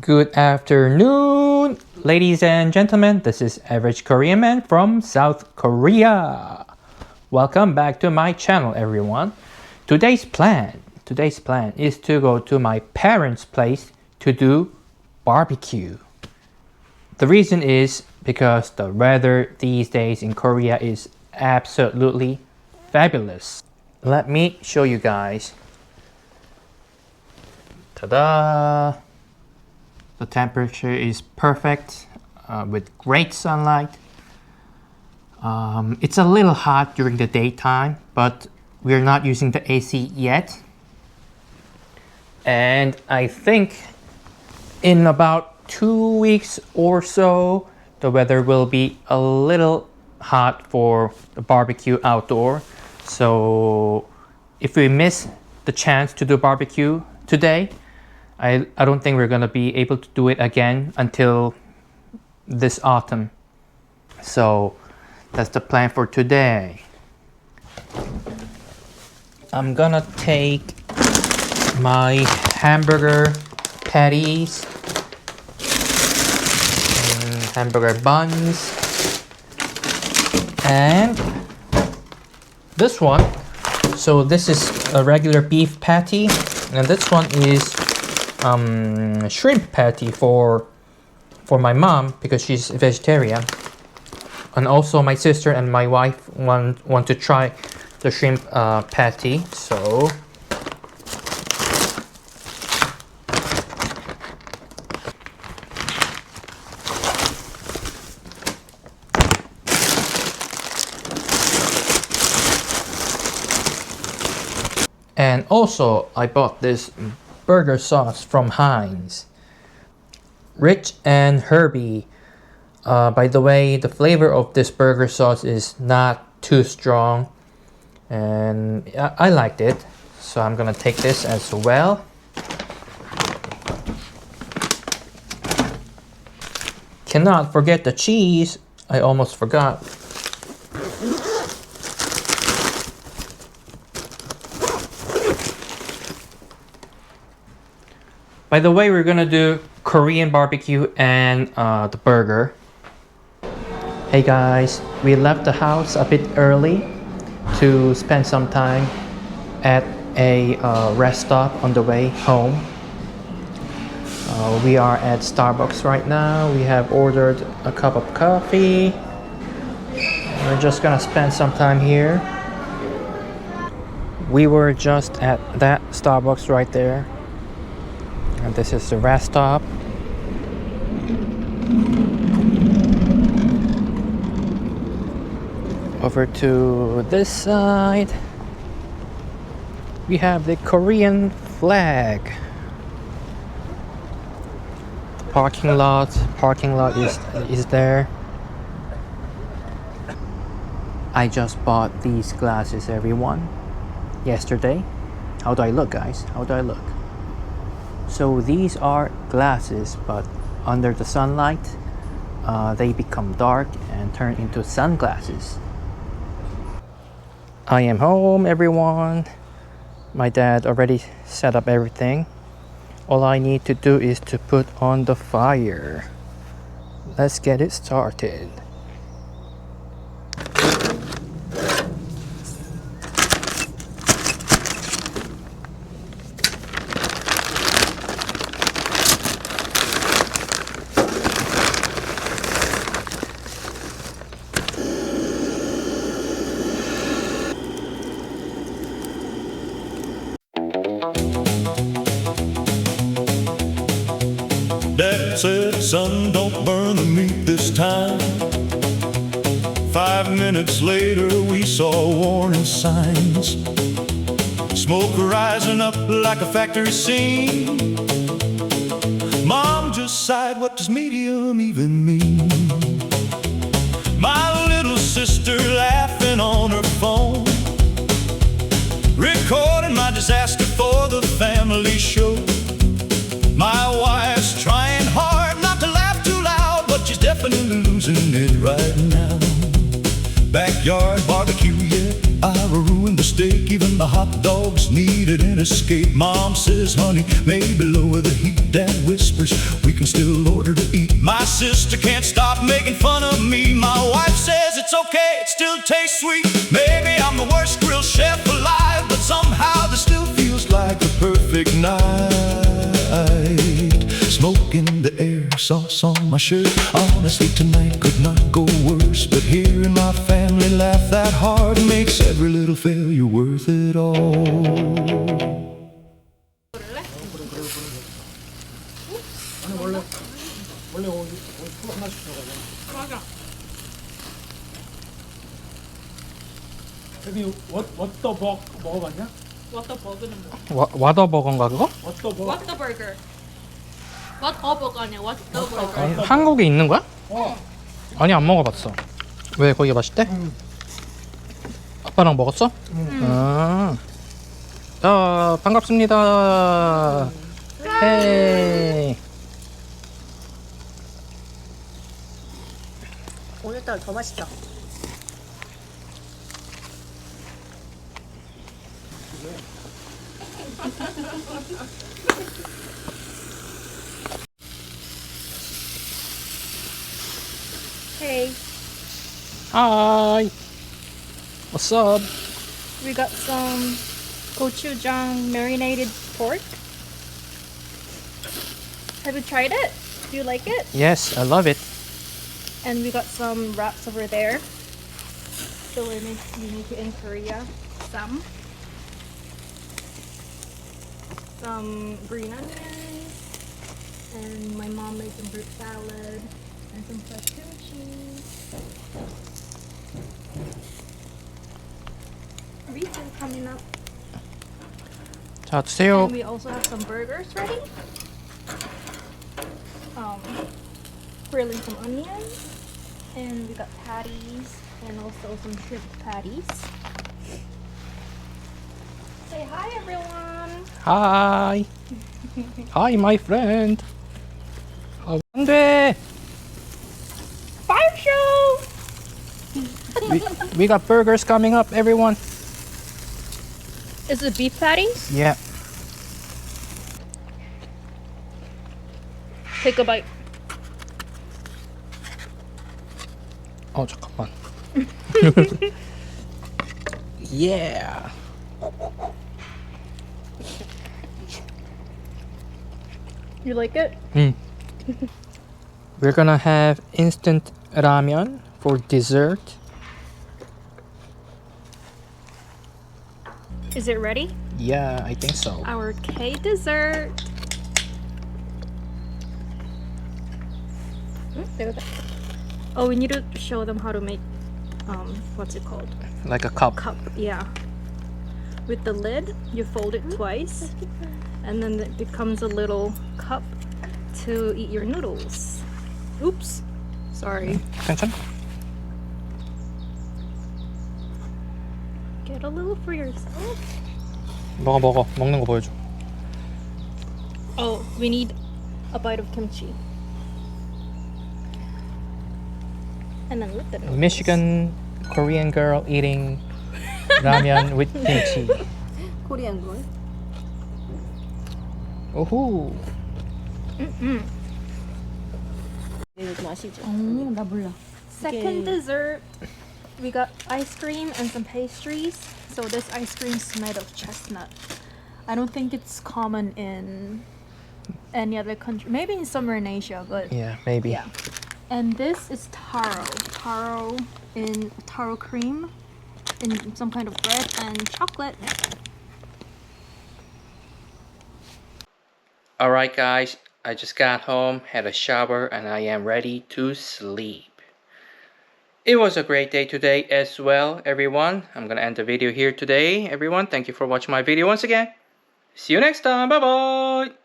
Good afternoon, ladies and gentlemen. This is Average Korean Man from South Korea. Welcome back to my channel, everyone. Today's plan is to go to my parents' place to do barbecue. The reason is because the weather these days in Korea is absolutely fabulous. Let me show you guys. Ta-da! The temperature is perfect with great sunlight. It's a little hot during the daytime, but we're not using the AC yet. And I think in about 2 weeks or so, the weather will be a little hot for the barbecue outdoor. So if we miss the chance to do barbecue today, I don't think we're gonna be able to do it again until this autumn. So that's the plan for today. I'm gonna take my hamburger patties and hamburger buns and this one. So this is a regular beef patty and this one is shrimp patty for my mom because she's a vegetarian, and also my sister and my wife want to try the shrimp patty. So and also I bought this burger sauce from Heinz, rich and herby. By the way, the flavor of this burger sauce is not too strong and I liked it, so I'm gonna take this as well. Cannot forget the cheese. I almost forgot. By the way, we're gonna do Korean barbecue and the burger. Hey guys, we left the house a bit early to spend some time at a rest stop on the way home. We are at Starbucks right now. We have ordered a cup of coffee. We're just gonna spend some time here. We were just at that Starbucks right there. And this is the rest stop. Over to this side, we have the Korean flag. The parking lot is there. I just bought these glasses, everyone, yesterday. How do I look, guys? How do I look? So these are glasses, but under the sunlight, they become dark and turn into sunglasses. I am home, everyone. My dad already set up everything. All I need to do is to put on the fire. Let's get it started. Dad said, son, don't burn the meat this time. 5 minutes later, we saw warning signs. Smoke rising up like a factory scene. Mom just sighed, what does medium even mean? My little sister laughing on her phone, recording my disaster for the family show. My wife's trying hard not to laugh too loud, but she's definitely losing it right now. Backyard barbecue, yeah, I ruined the steak. steak, even the hot dogs needed an escape. Mom says, honey, maybe lower the heat. Dad whispers, we can still order to eat. My sister can't stop making fun of me. My wife says it's okay, it still tastes sweet. Maybe I'm the worst grill chef alive, but somehow this still feels like the perfect night. Smoke in the air, sauce on my shirt. Honestly, tonight could not go worse. But hearing my family laugh that hard makes every little failure worth it all. 맞아. 여기 워터버거 먹어봤냐? 워터버거는 뭐? 와더버거인가 그거? 워터버거. 워터버거. 워터버거 아니야. 워터버거. 아니, 한국에 있는 거야? 아니 안 먹어봤어. 왜 거기가 맛있대? 아빠랑 먹었어? 아. 반갑습니다. 헤이. 오늘따라 더 맛있다. Hey, Hi. What's up? we got some gochujang marinated pork. Have you tried it? Do you like it? Yes, I love it. And we got some wraps over there. So we make it in Korea. Some green onions, and my mom made some fruit salad and some fresh kimchi. Reason coming up. 자, 드세요. And we also have some burgers ready. Grilling some onions, and we got patties and also some shrimp patties. Say hi, everyone. Hi. Hi, my friend. 안 돼. Fire show. We got burgers coming up, everyone. Is it beef patties? Yeah. Take a bite. 잠깐만. Yeah. You like it? We're gonna have instant ramen for dessert. Is it ready? Yeah, I think so. Our K dessert. Oh, we need to show them how to make what's it called? Like a cup. Cup, yeah. With the lid, you fold it twice, and then it becomes a little cup to eat your noodles. Oops, sorry. 괜찮아? Get a little for yourself. 먹어. 먹는 거 보여줘. Oh, we need a bite of kimchi. And then with the noodles. Michigan Korean girl eating ramen with kimchi. 코리안 걸. 오호. 이거 좀 아시죠? 나 몰라. Second dessert, we got ice cream and some pastries. So this ice cream is made of chestnut. I don't think it's common in any other country. Maybe in somewhere in Asia, but Yeah, maybe. yeah. And this is taro. Taro cream in some kind of bread and chocolate. Alright guys, I just got home, had a shower, and I am ready to sleep. It was a great day today as well, everyone. I'm gonna end the video here today, everyone. Thank you for watching my video once again. See you next time. Bye bye.